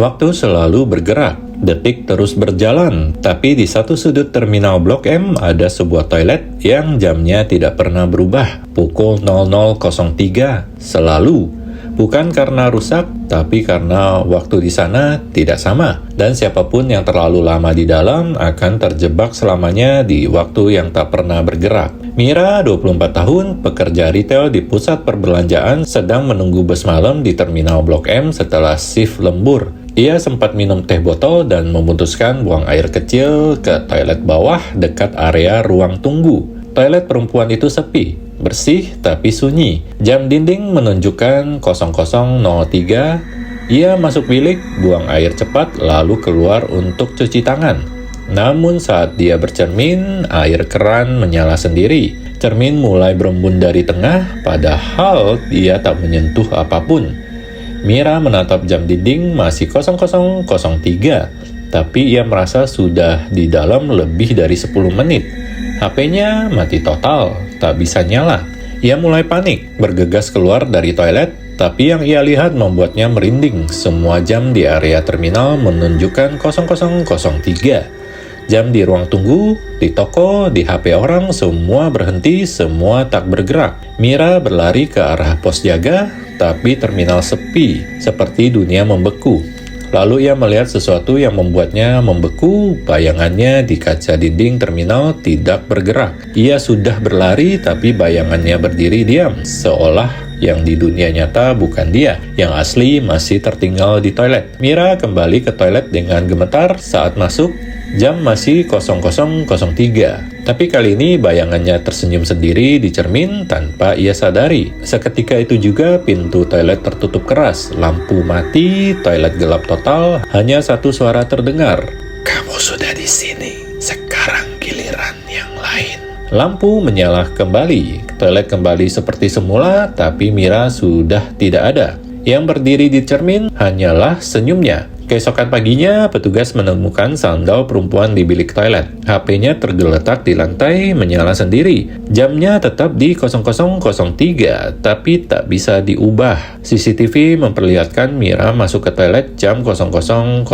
Waktu selalu bergerak, detik terus berjalan, tapi di satu sudut terminal Blok M ada sebuah toilet yang jamnya tidak pernah berubah, pukul 00.03, selalu. Bukan karena rusak, tapi karena waktu di sana tidak sama. Dan siapapun yang terlalu lama di dalam akan terjebak selamanya di waktu yang tak pernah bergerak. Mira, 24 tahun, pekerja retail di pusat perbelanjaan, sedang menunggu bus malam di terminal Blok M setelah shift lembur. Ia sempat minum teh botol dan memutuskan buang air kecil ke toilet bawah dekat area ruang tunggu. Toilet perempuan itu sepi, bersih tapi sunyi. Jam dinding menunjukkan 00.03. Ia masuk bilik, buang air cepat, lalu keluar untuk cuci tangan. Namun saat dia bercermin, air keran menyala sendiri. Cermin mulai berembun dari tengah, padahal dia tak menyentuh apapun. Mira menatap jam dinding masih 00.03, tapi ia merasa sudah di dalam lebih dari 10 menit. HP-nya mati total, tak bisa nyala. Ia mulai panik, bergegas keluar dari toilet, tapi yang ia lihat membuatnya merinding. Semua jam di area terminal menunjukkan 00.03. Jam di ruang tunggu, di toko, di HP orang, semua berhenti, semua tak bergerak. Mira berlari ke arah pos jaga, tapi terminal sepi, seperti dunia membeku. Lalu ia melihat sesuatu yang membuatnya membeku, bayangannya di kaca dinding terminal tidak bergerak. Ia sudah berlari, tapi bayangannya berdiri diam, seolah yang di dunia nyata bukan dia, yang asli masih tertinggal di toilet. Mira kembali ke toilet dengan gemetar saat masuk. Jam masih 00.03, tapi kali ini bayangannya tersenyum sendiri di cermin tanpa ia sadari. Seketika itu juga pintu toilet tertutup keras, lampu mati, toilet gelap total, hanya satu suara terdengar. "Kamu sudah di sini, sekarang giliran yang lain." Lampu menyala kembali, toilet kembali seperti semula, tapi Mira sudah tidak ada. Yang berdiri di cermin hanyalah senyumnya. Keesokan paginya, petugas menemukan sandal perempuan di bilik toilet. HP-nya tergeletak di lantai, menyala sendiri. Jamnya tetap di 00.03, tapi tak bisa diubah. CCTV memperlihatkan Mira masuk ke toilet jam 00.02,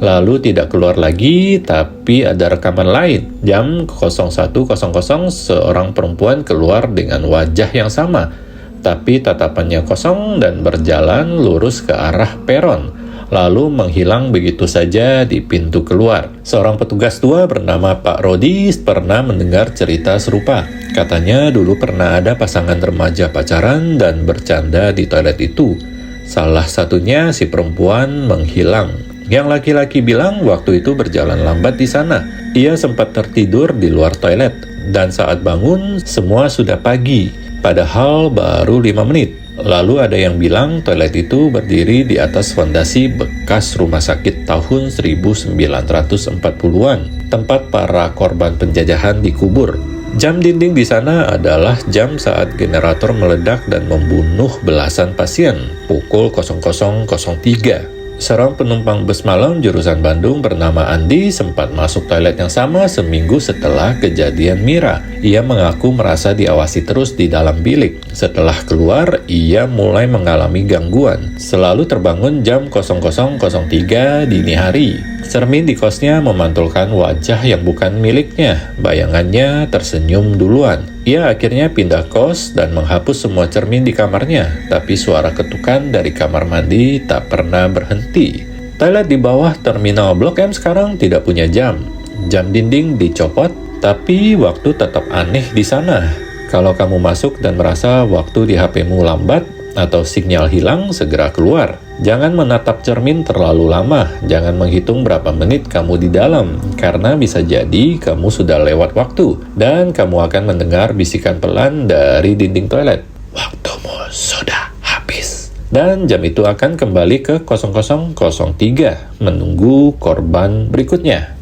lalu tidak keluar lagi, tapi ada rekaman lain. Jam 01.00, seorang perempuan keluar dengan wajah yang sama, tapi tatapannya kosong dan berjalan lurus ke arah peron, lalu menghilang begitu saja di pintu keluar. Seorang petugas tua bernama Pak Rodi pernah mendengar cerita serupa. Katanya dulu pernah ada pasangan remaja pacaran dan bercanda di toilet itu. Salah satunya si perempuan menghilang. Yang laki-laki bilang waktu itu berjalan lambat di sana. Ia sempat tertidur di luar toilet, dan saat bangun semua sudah pagi, padahal baru 5 menit. Lalu ada yang bilang toilet itu berdiri di atas fondasi bekas rumah sakit tahun 1940-an, tempat para korban penjajahan dikubur. Jam dinding di sana adalah jam saat generator meledak dan membunuh belasan pasien, pukul 00.03. Seorang penumpang bus malam jurusan Bandung bernama Andi sempat masuk toilet yang sama seminggu setelah kejadian Mira. Ia mengaku merasa diawasi terus di dalam bilik. Setelah keluar, ia mulai mengalami gangguan. Selalu terbangun jam 00.03 dini hari. Cermin di kosnya memantulkan wajah yang bukan miliknya. Bayangannya tersenyum duluan. Ia akhirnya pindah kos dan menghapus semua cermin di kamarnya, tapi suara ketukan dari kamar mandi tak pernah berhenti. Toilet di bawah terminal Blok M sekarang tidak punya jam. Jam dinding dicopot, tapi waktu tetap aneh di sana. Kalau kamu masuk dan merasa waktu di HP-mu lambat atau sinyal hilang, segera keluar. Jangan menatap cermin terlalu lama, jangan menghitung berapa menit kamu di dalam, karena bisa jadi kamu sudah lewat waktu, dan kamu akan mendengar bisikan pelan dari dinding toilet. "Waktumu sudah habis." Dan jam itu akan kembali ke 00.03, menunggu korban berikutnya.